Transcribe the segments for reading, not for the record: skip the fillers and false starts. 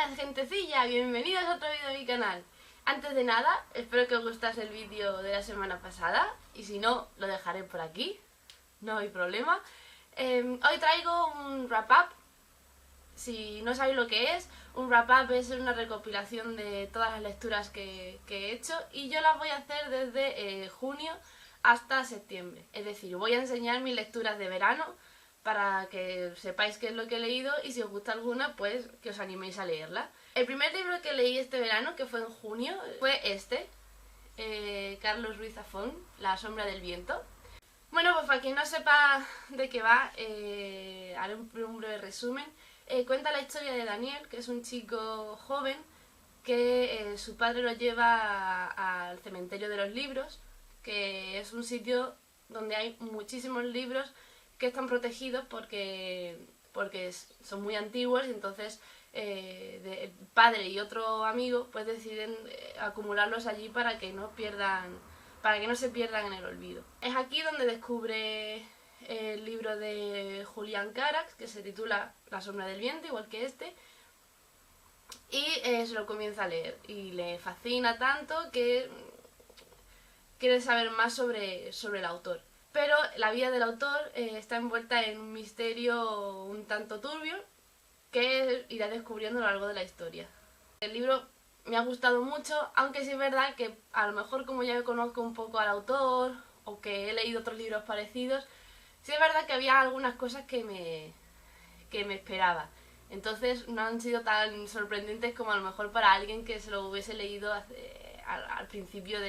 Buenas gentecilla, bienvenidos a otro vídeo de mi canal. Antes de nada, espero que os gustase el vídeo de la semana pasada y si no, lo dejaré por aquí, no hay problema. Hoy traigo un wrap-up. Si no sabéis lo que es, un wrap-up es una recopilación de todas las lecturas que he hecho y yo las voy a hacer desde junio hasta septiembre. Es decir, voy a enseñar mis lecturas de verano para que sepáis qué es lo que he leído y si os gusta alguna, pues que os animéis a leerla. El primer libro que leí este verano, que fue en junio, fue este, Carlos Ruiz Zafón, La sombra del viento. Bueno, pues para quien no sepa de qué va, haré un breve resumen. Cuenta la historia de Daniel, que es un chico joven que su padre lo lleva al cementerio de los libros, que es un sitio donde hay muchísimos libros que están protegidos porque son muy antiguos y entonces el padre y otro amigo pues deciden acumularlos allí para que no se pierdan en el olvido. Es aquí donde descubre el libro de Julián Carax, que se titula La sombra del viento, igual que este, y se lo comienza a leer y le fascina tanto que quiere saber más sobre el autor. Pero la vida del autor está envuelta en un misterio un tanto turbio que irá descubriendo a lo largo de la historia. El libro me ha gustado mucho, aunque sí es verdad que a lo mejor como ya conozco un poco al autor o que he leído otros libros parecidos, sí es verdad que había algunas cosas que me esperaba. Entonces no han sido tan sorprendentes como a lo mejor para alguien que se lo hubiese leído al principio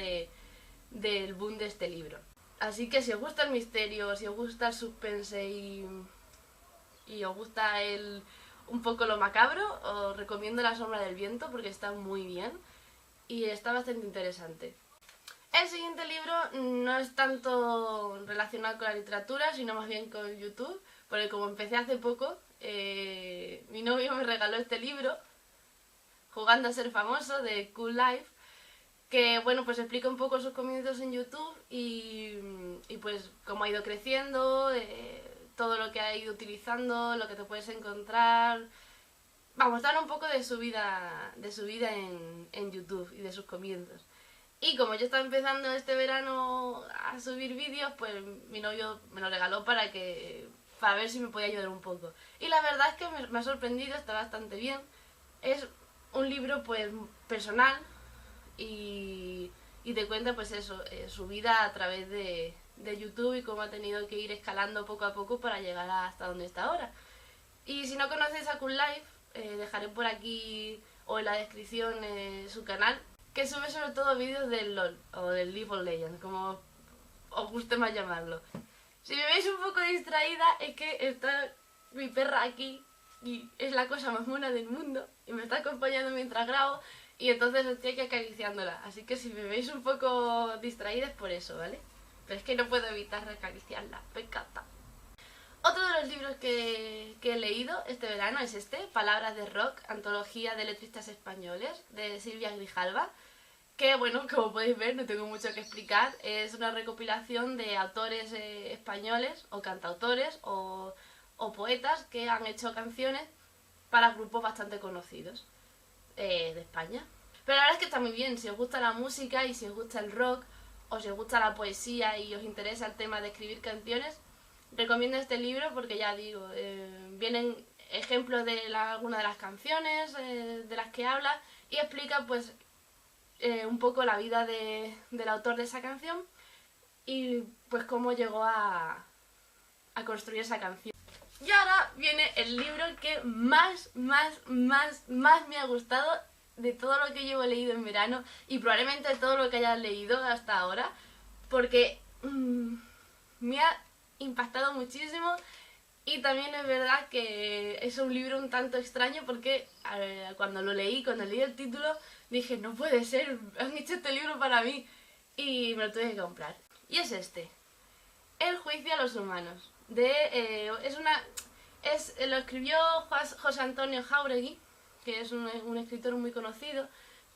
del boom de este libro. Así que si os gusta el misterio, si os gusta el suspense y os gusta un poco lo macabro, os recomiendo La sombra del viento porque está muy bien y está bastante interesante. El siguiente libro no es tanto relacionado con la literatura, sino más bien con YouTube, porque como empecé hace poco, mi novio me regaló este libro, Jugando a ser famoso, de Cool Life, que bueno, pues explica un poco sus comienzos en YouTube y pues cómo ha ido creciendo, todo lo que ha ido utilizando, lo que te puedes encontrar. Vamos, dar un poco de su vida en YouTube y de sus comienzos. Y como yo estaba empezando este verano a subir vídeos, pues mi novio me lo regaló para ver si me podía ayudar un poco. Y la verdad es que me ha sorprendido, está bastante bien. Es un libro pues personal, y te cuenta pues eso, su vida a través de YouTube y cómo ha tenido que ir escalando poco a poco para llegar hasta donde está ahora. Y si no conocéis a Cool Life, dejaré por aquí o en la descripción su canal, que sube sobre todo vídeos del LOL o del League of Legends, como os guste más llamarlo. Si me veis un poco distraída es que está mi perra aquí y es la cosa más mona del mundo y me está acompañando mientras grabo y entonces estoy aquí acariciándola, así que si me veis un poco distraída es por eso, ¿vale? Pero es que no puedo evitar acariciarla, me encanta. Otro de los libros que he leído este verano es este, Palabras de Rock, antología de letristas españoles, de Silvia Grijalva, que bueno, como podéis ver, no tengo mucho que explicar, es una recopilación de autores españoles, o cantautores, o poetas que han hecho canciones para grupos bastante conocidos de España. Pero la verdad es que está muy bien, si os gusta la música y si os gusta el rock, o si os gusta la poesía y os interesa el tema de escribir canciones, recomiendo este libro porque ya digo, vienen ejemplos de algunas de las canciones de las que habla y explica pues un poco la vida del autor de esa canción y pues cómo llegó a construir esa canción. Y ahora viene el libro que más me ha gustado de todo lo que llevo leído en verano y probablemente de todo lo que haya leído hasta ahora, porque me ha impactado muchísimo y también es verdad que es un libro un tanto extraño porque cuando leí el título dije, no puede ser, han hecho este libro para mí y me lo tuve que comprar. Y es este, El juicio a los humanos. Lo escribió José Antonio Jáuregui, que es un escritor muy conocido,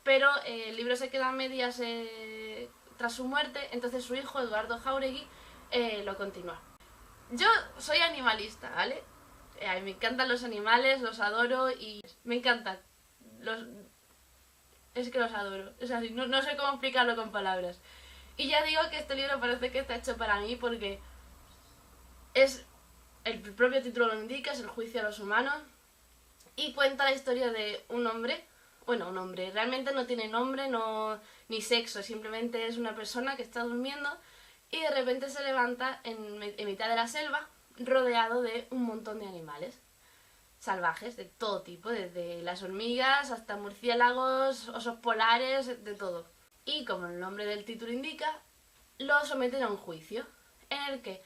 pero el libro se queda a medias tras su muerte, entonces su hijo Eduardo Jáuregui lo continúa. Yo soy animalista, ¿vale? Me encantan los animales, los adoro y me encanta Es que los adoro, es así, no sé cómo explicarlo con palabras. Y ya digo que este libro parece que está hecho para mí porque es, el propio título lo indica, es el juicio a los humanos, y cuenta la historia de un hombre, bueno, un hombre, realmente no tiene nombre ni sexo, simplemente es una persona que está durmiendo y de repente se levanta en mitad de la selva rodeado de un montón de animales salvajes de todo tipo, desde las hormigas hasta murciélagos, osos polares, de todo. Y como el nombre del título indica, lo someten a un juicio en el que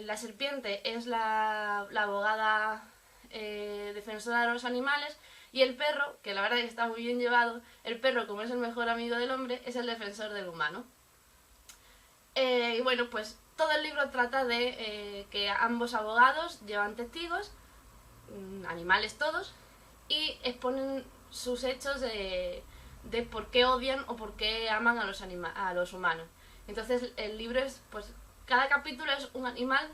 la serpiente es la abogada defensora de los animales y el perro, que la verdad es que está muy bien llevado, el perro, como es el mejor amigo del hombre, es el defensor del humano. Y bueno, pues todo el libro trata de que ambos abogados llevan testigos, animales todos, y exponen sus hechos de por qué odian o por qué aman a los humanos. Entonces el libro es, pues, cada capítulo es un animal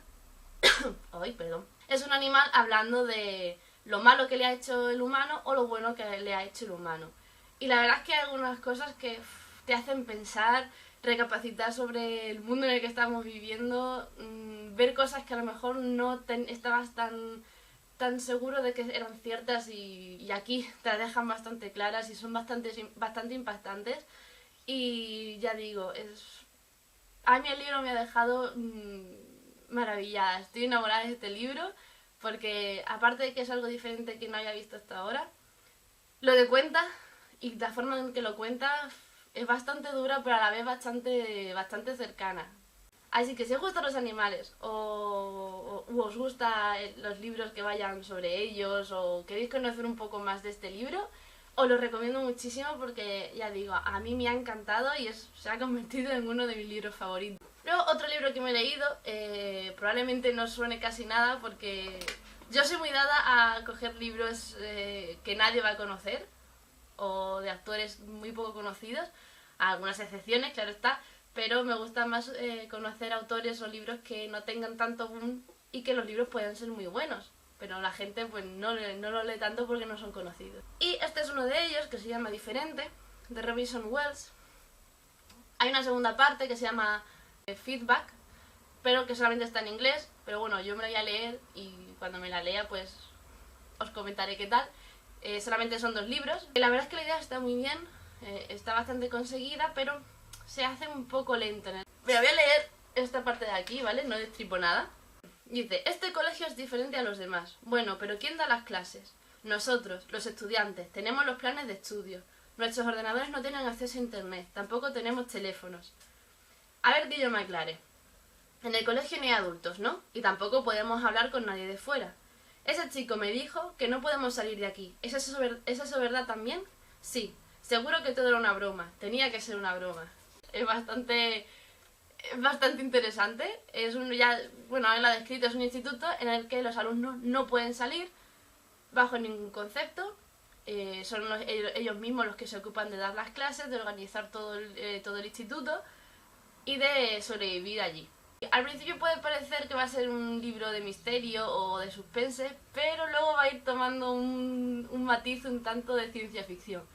ay, perdón. Es un animal hablando de lo malo que le ha hecho el humano o lo bueno que le ha hecho el humano. Y la verdad es que hay algunas cosas que te hacen pensar, recapacitar sobre el mundo en el que estamos viviendo, ver cosas que a lo mejor no estabas tan seguro de que eran ciertas y aquí te las dejan bastante claras y son bastante impactantes. Y ya digo, a mí el libro me ha dejado maravillada. Estoy enamorada de este libro porque aparte de que es algo diferente que no haya visto hasta ahora, lo que cuenta y la forma en que lo cuenta es bastante dura pero a la vez bastante cercana. Así que si os gustan los animales o os gustan los libros que vayan sobre ellos o queréis conocer un poco más de este libro, os lo recomiendo muchísimo porque, ya digo, a mí me ha encantado y se ha convertido en uno de mis libros favoritos. Luego, otro libro que me he leído, probablemente no suene casi nada porque yo soy muy dada a coger libros que nadie va a conocer o de autores muy poco conocidos, algunas excepciones, claro está, pero me gusta más conocer autores o libros que no tengan tanto boom y que los libros puedan ser muy buenos, pero la gente pues no lo lee tanto porque no son conocidos. Y este es uno de ellos, que se llama Diferente, de Robinson Wells. Hay una segunda parte que se llama Feedback, pero que solamente está en inglés, pero bueno, yo me la voy a leer y cuando me la lea pues os comentaré qué tal. Solamente son 2 libros. La verdad es que la idea está muy bien, está bastante conseguida, pero se hace un poco lento. Mira, voy a leer esta parte de aquí, ¿vale? No destripo nada. Dice, este colegio es diferente a los demás. Bueno, pero ¿quién da las clases? Nosotros, los estudiantes, tenemos los planes de estudio. Nuestros ordenadores no tienen acceso a internet, tampoco tenemos teléfonos. A ver que yo me aclare. En el colegio no hay adultos, ¿no? Y tampoco podemos hablar con nadie de fuera. Ese chico me dijo que no podemos salir de aquí. ¿Es eso verdad también? Sí. Seguro que todo era una broma. Tenía que ser una broma. Es bastante interesante. Bueno, él lo ha descrito, es un instituto en el que los alumnos no pueden salir bajo ningún concepto. Son ellos mismos los que se ocupan de dar las clases, de organizar todo el instituto y de sobrevivir allí. Al principio puede parecer que va a ser un libro de misterio o de suspense, pero luego va a ir tomando un matiz un tanto de ciencia ficción.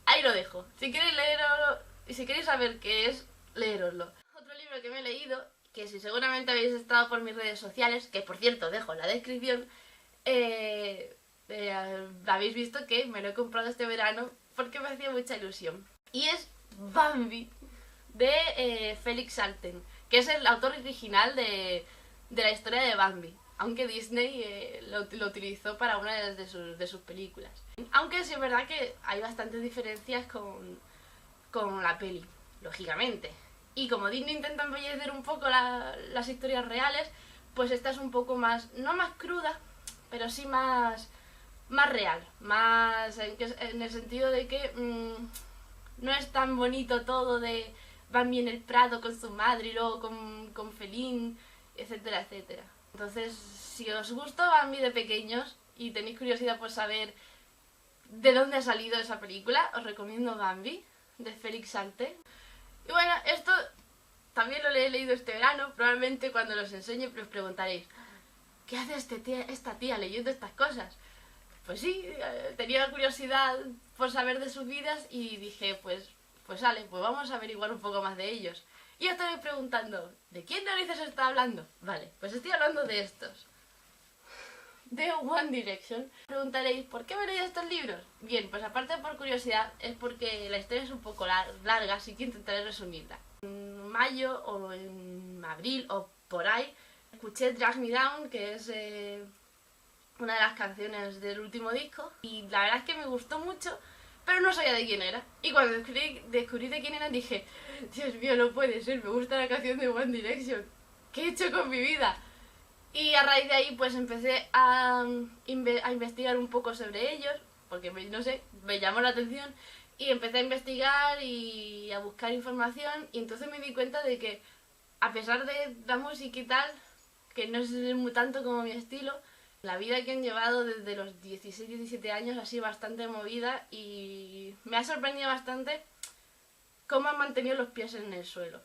Ahí lo dejo. Si queréis leerlo y si queréis saber qué es, leeroslo. Otro libro que me he leído, que si seguramente habéis estado por mis redes sociales, que por cierto dejo en la descripción, habéis visto que me lo he comprado este verano porque me hacía mucha ilusión. Y es Bambi, de Felix Salten, que es el autor original de la historia de Bambi, aunque Disney lo utilizó para una de sus películas. Aunque sí es verdad que hay bastantes diferencias con la peli, lógicamente. Y como Disney intenta embellecer un poco las historias reales, pues esta es un poco más, no más cruda, pero sí más real, más en el sentido de que no es tan bonito todo de Bambi en el Prado con su madre y luego con Felín, etcétera, etcétera. Entonces, si os gustó Bambi de pequeños y tenéis curiosidad por saber de dónde ha salido esa película, os recomiendo Bambi, de Felix Salten. Y bueno, esto también lo he leído este verano, probablemente cuando los enseñe os preguntaréis, ¿qué hace esta tía leyendo estas cosas? pues sí, tenía curiosidad por saber de sus vidas y dije, pues sale, pues vamos a averiguar un poco más de ellos. Y os estoy preguntando, ¿de quién narices está hablando? Vale, pues estoy hablando de estos. De One Direction. Preguntaréis, ¿por qué me he leído estos libros? Bien, pues aparte por curiosidad, es porque la historia es un poco larga, así que intentaré resumirla. En mayo o en abril o por ahí, escuché Drag Me Down, que es una de las canciones del último disco, y la verdad es que me gustó mucho, pero no sabía de quién era. Y cuando descubrí de quién era, dije, Dios mío, no puede ser, me gusta la canción de One Direction. ¿Qué he hecho con mi vida? Y a raíz de ahí pues empecé a investigar un poco sobre ellos, porque no sé, me llamó la atención, y empecé a investigar y a buscar información, y entonces me di cuenta de que a pesar de la música y tal, que no es muy tanto como mi estilo, la vida que han llevado desde los 16-17 años ha sido bastante movida y me ha sorprendido bastante cómo han mantenido los pies en el suelo.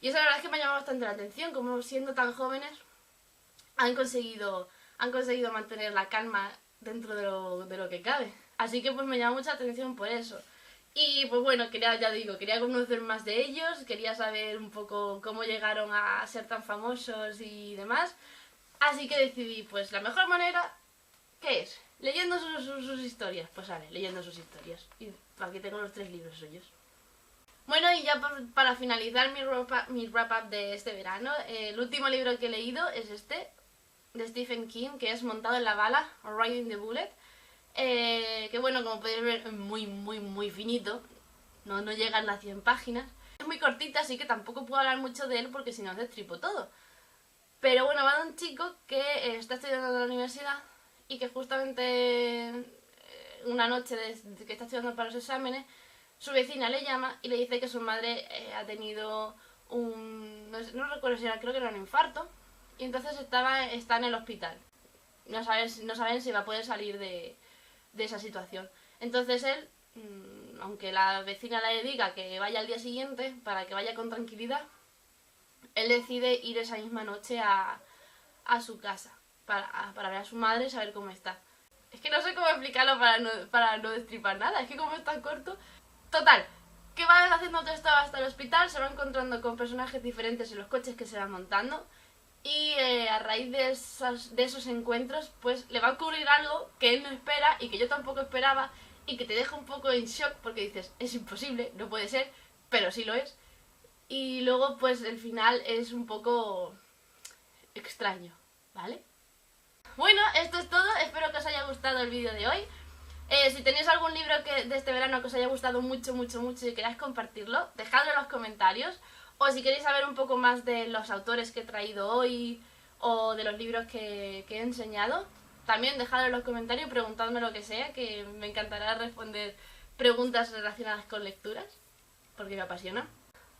Y eso la verdad es que me ha llamado bastante la atención, como siendo tan jóvenes han conseguido mantener la calma dentro de lo que cabe. Así que pues me llama mucha atención por eso. Y pues bueno, quería conocer más de ellos, quería saber un poco cómo llegaron a ser tan famosos y demás. Así que decidí, pues la mejor manera, ¿qué es? Leyendo sus historias. Pues vale, leyendo sus historias. Y aquí tengo los 3 libros suyos. Bueno, y ya para finalizar mi wrap-up de este verano, el último libro que he leído es este, de Stephen King, que es Montado en la bala, o Riding the Bullet, que bueno, como podéis ver, es muy finito, no llegan las 100 páginas. Es muy cortita, así que tampoco puedo hablar mucho de él porque si no os destripo todo. Pero bueno, va de un chico que está estudiando en la universidad y que justamente una noche que está estudiando para los exámenes, su vecina le llama y le dice que su madre ha tenido no recuerdo si era, creo que era un infarto, y entonces está en el hospital. No saben si va a poder salir de esa situación. Entonces él, aunque la vecina le diga que vaya al día siguiente para que vaya con tranquilidad, él decide ir esa misma noche a su casa para ver a su madre y saber cómo está. Es que no sé cómo explicarlo para no destripar nada, es que como es tan corto. Total, que van haciendo todo esto hasta el hospital, se va encontrando con personajes diferentes en los coches que se van montando, y a raíz de esos encuentros pues le va a ocurrir algo que él no espera y que yo tampoco esperaba, y que te deja un poco en shock porque dices, es imposible, no puede ser, pero sí lo es. Y luego pues el final es un poco extraño, ¿vale? Bueno, esto es todo, espero que os haya gustado el vídeo de hoy. Si tenéis algún libro de este verano que os haya gustado mucho y queráis compartirlo, dejadlo en los comentarios. O si queréis saber un poco más de los autores que he traído hoy o de los libros que he enseñado, también dejadlo en los comentarios, preguntadme lo que sea, que me encantará responder preguntas relacionadas con lecturas, porque me apasiona.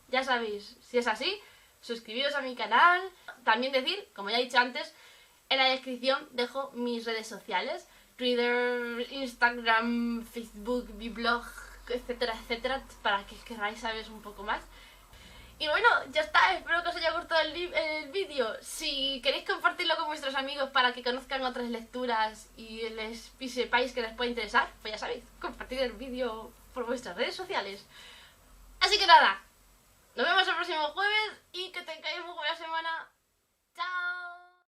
Ya sabéis, si es así, suscribiros a mi canal. También decir, como ya he dicho antes, en la descripción dejo mis redes sociales, Twitter, Instagram, Facebook, mi blog, etcétera, para que queráis saber un poco más. Y bueno, ya está, espero que os haya gustado el vídeo. Si queréis compartirlo con vuestros amigos para que conozcan otras lecturas y sepáis que les puede interesar, pues ya sabéis, compartid el vídeo por vuestras redes sociales. Así que nada, nos vemos el próximo jueves y que tengáis muy buena semana. ¡Chao!